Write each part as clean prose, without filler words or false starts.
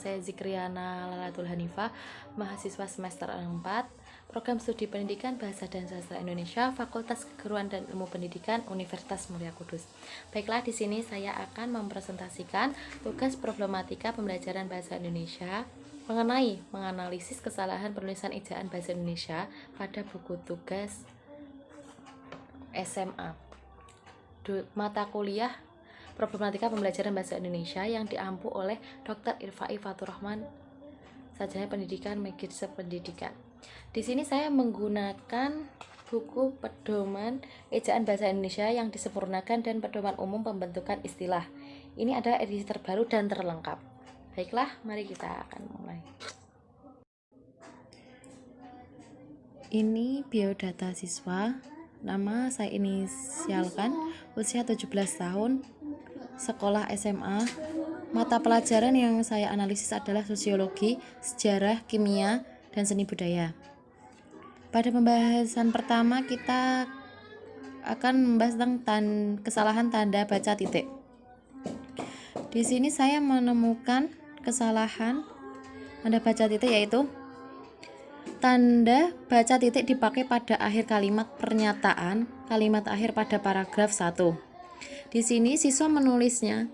saya Zikriana Lalatul Hanifah, mahasiswa semester 4, Program Studi Pendidikan Bahasa dan Sastra Indonesia, Fakultas Keguruan dan Ilmu Pendidikan, Universitas Mulia Kudus. Baiklah, di sini saya akan mempresentasikan tugas problematika pembelajaran bahasa Indonesia mengenai menganalisis kesalahan penulisan ejaan bahasa Indonesia pada buku tugas SMA. Mata kuliah problematika pembelajaran bahasa Indonesia yang diampu oleh Dr. Irfai Faturrahman, sarjana pendidikan Magisters Pendidikan. Di sini saya menggunakan buku pedoman ejaan bahasa Indonesia yang disempurnakan dan pedoman umum pembentukan istilah. Ini adalah edisi terbaru dan terlengkap. Baiklah, mari kita akan mulai. Ini biodata siswa. Nama saya inisialkan, usia 17 tahun, sekolah SMA. Mata pelajaran yang saya analisis adalah sosiologi, sejarah, kimia, dan seni budaya. Pada pembahasan pertama kita akan membahas tentang kesalahan tanda baca titik. Di sini saya menemukan kesalahan tanda baca titik, yaitu tanda baca titik dipakai pada akhir kalimat pernyataan, kalimat akhir pada paragraf 1. Di sini siswa menulisnya,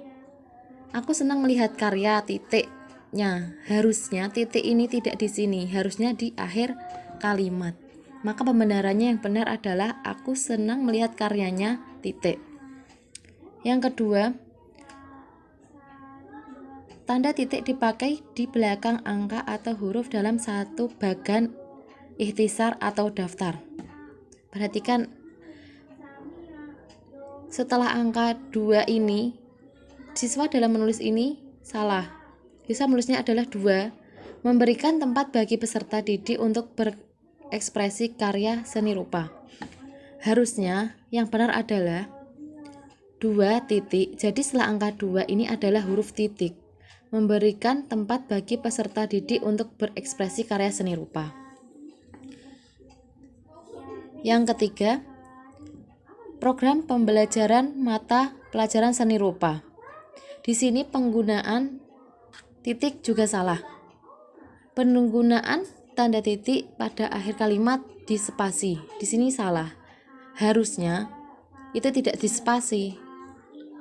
aku senang melihat karya titiknya. Harusnya titik ini tidak di sini, harusnya di akhir kalimat. Maka pembenarannya yang benar adalah aku senang melihat karyanya titik. Yang kedua, tanda titik dipakai di belakang angka atau huruf dalam satu bagan ikhtisar atau daftar. Perhatikan, setelah angka 2 ini, siswa dalam menulis ini salah. Siswa menulisnya adalah 2, memberikan tempat bagi peserta didik untuk berekspresi karya seni rupa. Harusnya yang benar adalah 2 titik. Jadi setelah angka 2 ini adalah huruf titik, memberikan tempat bagi peserta didik untuk berekspresi karya seni rupa. Yang ketiga, program pembelajaran mata pelajaran seni rupa. Di sini penggunaan titik juga salah. Penggunaan tanda titik pada akhir kalimat di spasi. Di sini salah. Harusnya itu tidak di spasi.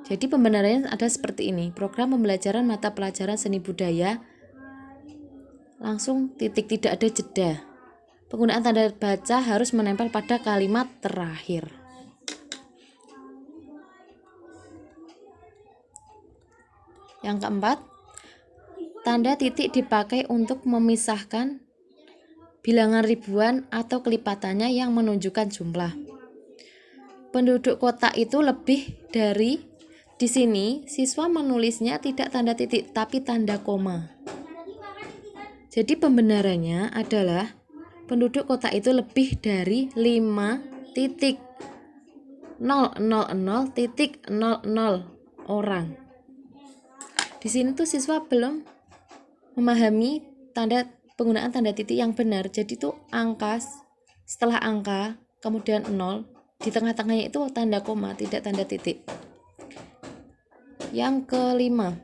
Jadi pembenarannya ada seperti ini. Program pembelajaran mata pelajaran seni budaya, langsung titik, tidak ada jeda. Penggunaan tanda baca harus menempel pada kalimat terakhir. Yang keempat, tanda titik dipakai untuk memisahkan bilangan ribuan atau kelipatannya yang menunjukkan jumlah. Penduduk kota itu lebih dari. Di sini, siswa menulisnya tidak tanda titik, tapi tanda koma. Jadi pembenarannya adalah penduduk kota itu lebih dari 5.000.00 orang. Di sini tuh siswa belum memahami penggunaan tanda titik yang benar. Jadi tuh angka, setelah angka, kemudian 0, di tengah-tengahnya itu tanda koma, tidak tanda titik. Yang kelima,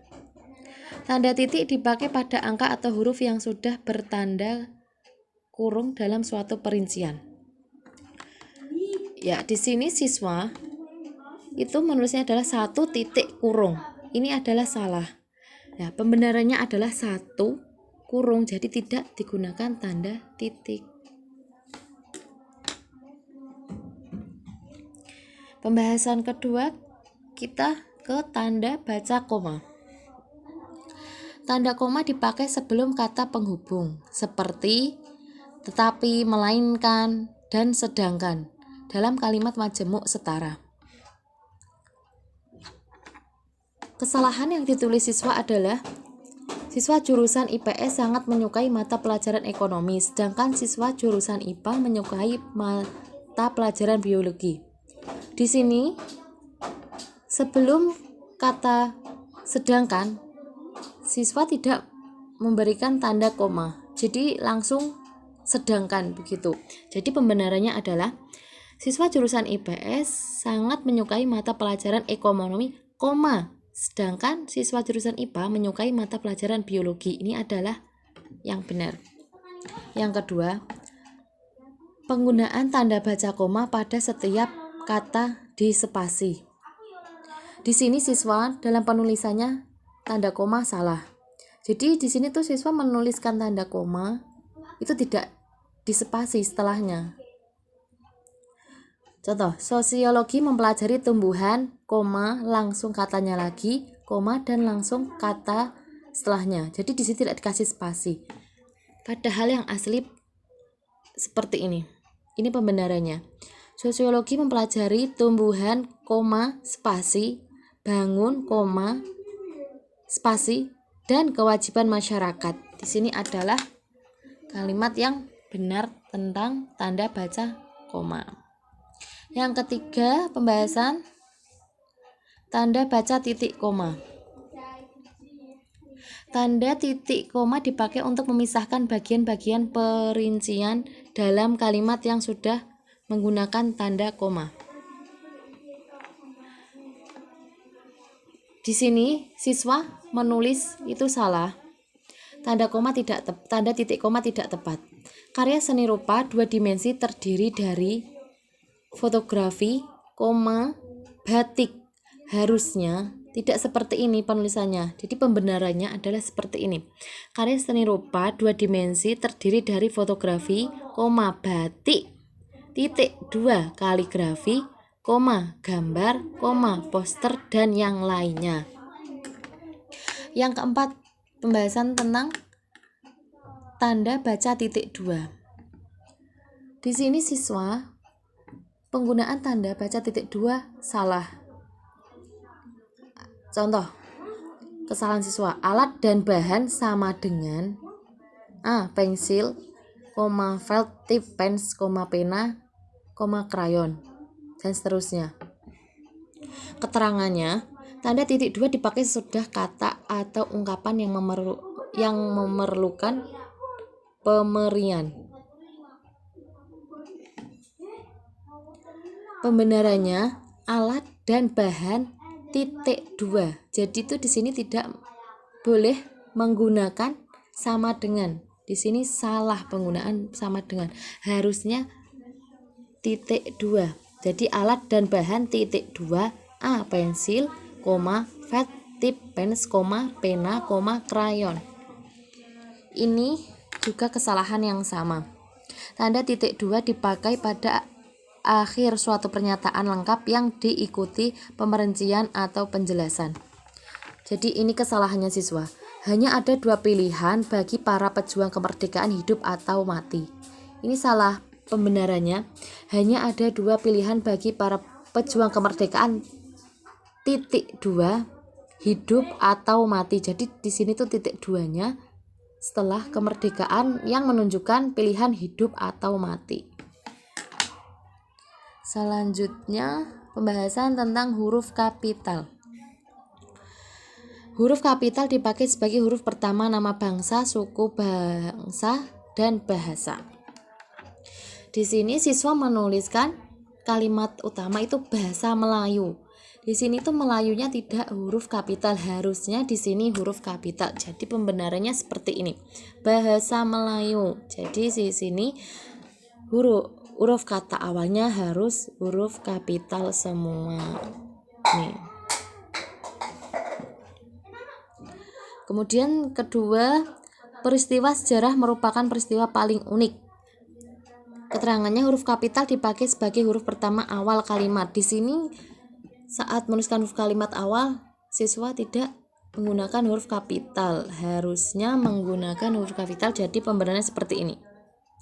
tanda titik dipakai pada angka atau huruf yang sudah bertanda kurung dalam suatu perincian. Ya, di sini siswa itu menulisnya adalah 1 titik kurung. Ini adalah salah. Ya, pembenarannya adalah 1 kurung, jadi tidak digunakan tanda titik. Pembahasan kedua, kita ke tanda baca koma. Tanda koma dipakai sebelum kata penghubung seperti tetapi, melainkan, dan sedangkan dalam kalimat majemuk setara. Kesalahan yang ditulis siswa adalah siswa jurusan IPS sangat menyukai mata pelajaran ekonomi, sedangkan siswa jurusan IPA menyukai mata pelajaran biologi. Di sini sebelum kata sedangkan, siswa tidak memberikan tanda koma, jadi langsung sedangkan begitu. Jadi pembenarannya adalah siswa jurusan IPS sangat menyukai mata pelajaran ekonomi, Sedangkan siswa jurusan IPA menyukai mata pelajaran biologi. Ini adalah yang benar. Yang kedua, penggunaan tanda baca koma pada setiap kata di spasi. Di sini siswa dalam penulisannya tanda koma salah. Jadi di sini tuh siswa menuliskan tanda koma itu tidak di spasi setelahnya. Contoh, sosiologi mempelajari tumbuhan, koma, langsung katanya lagi, koma, dan langsung kata setelahnya. Jadi di sini tidak dikasih spasi. Padahal yang asli seperti ini. Ini pembenarannya. Sosiologi mempelajari tumbuhan, koma, spasi, bangun, koma, spasi, dan kewajiban masyarakat. Di sini adalah kalimat yang benar tentang tanda baca koma. Yang ketiga, pembahasan tanda baca titik koma. Tanda titik koma dipakai untuk memisahkan bagian-bagian perincian dalam kalimat yang sudah menggunakan tanda koma. Di sini siswa menulis itu salah. Tanda titik koma tidak tepat. Karya seni rupa 2 dimensi terdiri dari fotografi, koma, batik. Harusnya tidak seperti ini penulisannya. Jadi pembenarannya adalah seperti ini. Karya seni rupa 2 dimensi terdiri dari fotografi, koma, batik, titik 2 kaligrafi, koma, gambar, koma, poster, dan yang lainnya. Yang keempat, pembahasan tentang tanda baca titik 2. Di sini siswa penggunaan tanda baca titik 2 salah. Contoh, kesalahan siswa, alat dan bahan sama dengan A. Pensil, felt tip pens, pena, krayon, dan seterusnya. Keterangannya, tanda titik 2 dipakai sesudah kata atau ungkapan yang memerlukan pemerian. Pembenarannya alat dan bahan titik 2. Jadi itu di sini tidak boleh menggunakan sama dengan. Di sini salah penggunaan sama dengan. Harusnya titik 2. Jadi alat dan bahan titik 2 A. Pensil, felt tip pens, pena, krayon. Ini juga kesalahan yang sama. Tanda titik 2 dipakai pada akhir suatu pernyataan lengkap yang diikuti pemerincian atau penjelasan. Jadi ini kesalahannya siswa. Hanya ada 2 pilihan bagi para pejuang kemerdekaan, hidup atau mati. Ini salah pembenarannya. Hanya ada 2 pilihan bagi para pejuang kemerdekaan titik 2 hidup atau mati. Jadi di sini tuh titik 2-nya setelah kemerdekaan yang menunjukkan pilihan hidup atau mati. Selanjutnya, pembahasan tentang huruf kapital. Huruf kapital dipakai sebagai huruf pertama nama bangsa, suku bangsa, dan bahasa. Di sini siswa menuliskan kalimat utama itu bahasa Melayu. Di sini tuh Melayunya tidak huruf kapital, harusnya di sini huruf kapital. Jadi pembenarannya seperti ini. Bahasa Melayu. Jadi di sini huruf kata awalnya harus huruf kapital semua. Nih. Kemudian kedua, peristiwa sejarah merupakan peristiwa paling unik. Keterangannya huruf kapital dipakai sebagai huruf pertama awal kalimat. Di sini saat menuliskan huruf kalimat awal, siswa tidak menggunakan huruf kapital. Harusnya menggunakan huruf kapital. Jadi pembenarannya seperti ini.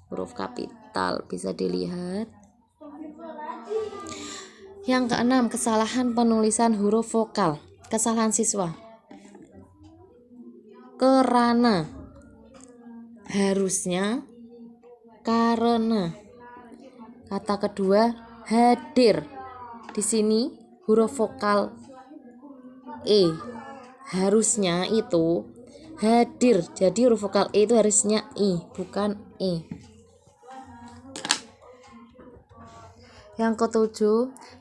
Huruf kapital bisa dilihat. Yang keenam, kesalahan penulisan huruf vokal. Kesalahan siswa. Kerana. Harusnya karena. Kata kedua, hadir. Di sini huruf vokal E. Harusnya itu hadir. Jadi huruf vokal E itu harusnya I, bukan E. Yang ketujuh,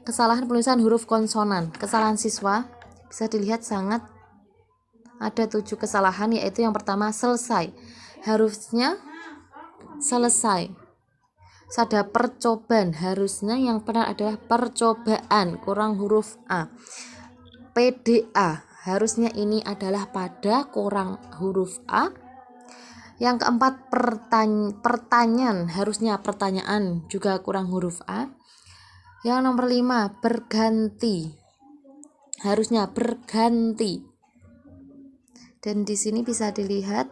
kesalahan penulisan huruf konsonan. Kesalahan siswa, bisa dilihat sangat ada 7 kesalahan, yaitu yang pertama selesai. Harusnya selesai. Ada percobaan, harusnya yang benar adalah percobaan, kurang huruf A. PDA, harusnya ini adalah pada, kurang huruf A. Yang keempat pertanyaan, harusnya pertanyaan, juga kurang huruf A. Yang nomor 5 berganti, harusnya berganti. Dan di sini bisa dilihat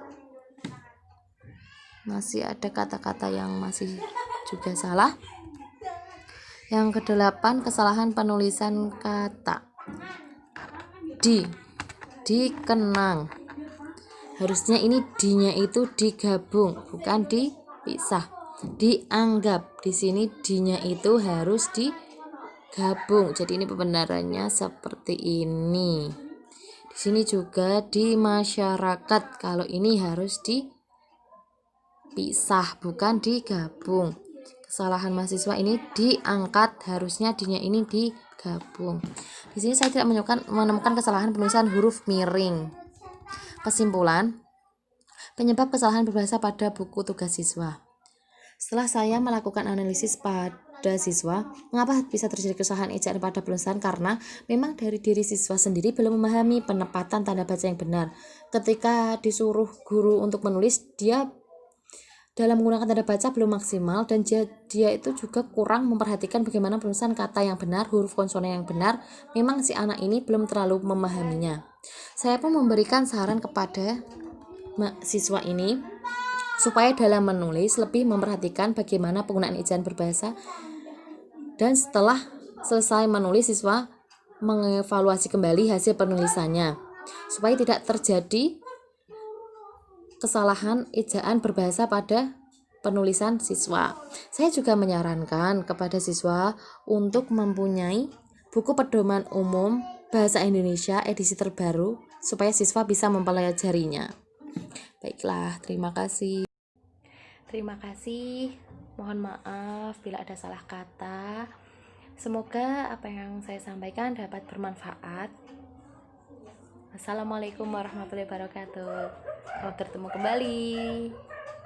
masih ada kata-kata yang masih juga salah. Yang kedelapan kesalahan penulisan kata. Dikenang, harusnya ini D-nya itu digabung, bukan dipisah. Dianggap, di sini D-nya itu harus digabung. Jadi ini pembenarannya seperti ini. Di sini juga di masyarakat, kalau ini harus dipisah, bukan digabung. Kesalahan mahasiswa ini diangkat, harusnya D-nya ini digabung. Di sini saya tidak menemukan kesalahan penulisan huruf miring. Kesimpulan, penyebab kesalahan berbahasa pada buku tugas siswa. Setelah saya melakukan analisis pada siswa, mengapa bisa terjadi kesalahan ejaan pada penulisan? Karena memang dari diri siswa sendiri belum memahami penempatan tanda baca yang benar. Ketika disuruh guru untuk menulis, dia dalam menggunakan tanda baca belum maksimal, dan dia itu juga kurang memperhatikan bagaimana penulisan kata yang benar, huruf konsonan yang benar. Memang si anak ini belum terlalu memahaminya. Saya pun memberikan saran kepada siswa ini supaya dalam menulis lebih memperhatikan bagaimana penggunaan ejaan berbahasa, dan setelah selesai menulis siswa mengevaluasi kembali hasil penulisannya supaya tidak terjadi kesalahan ejaan berbahasa pada penulisan siswa. Saya juga menyarankan kepada siswa untuk mempunyai buku pedoman umum bahasa Indonesia edisi terbaru supaya siswa bisa mempelajarinya. Baiklah, terima kasih. Terima kasih. Mohon maaf bila ada salah kata. Semoga apa yang saya sampaikan dapat bermanfaat. Assalamualaikum warahmatullahi wabarakatuh. Sampai bertemu kembali.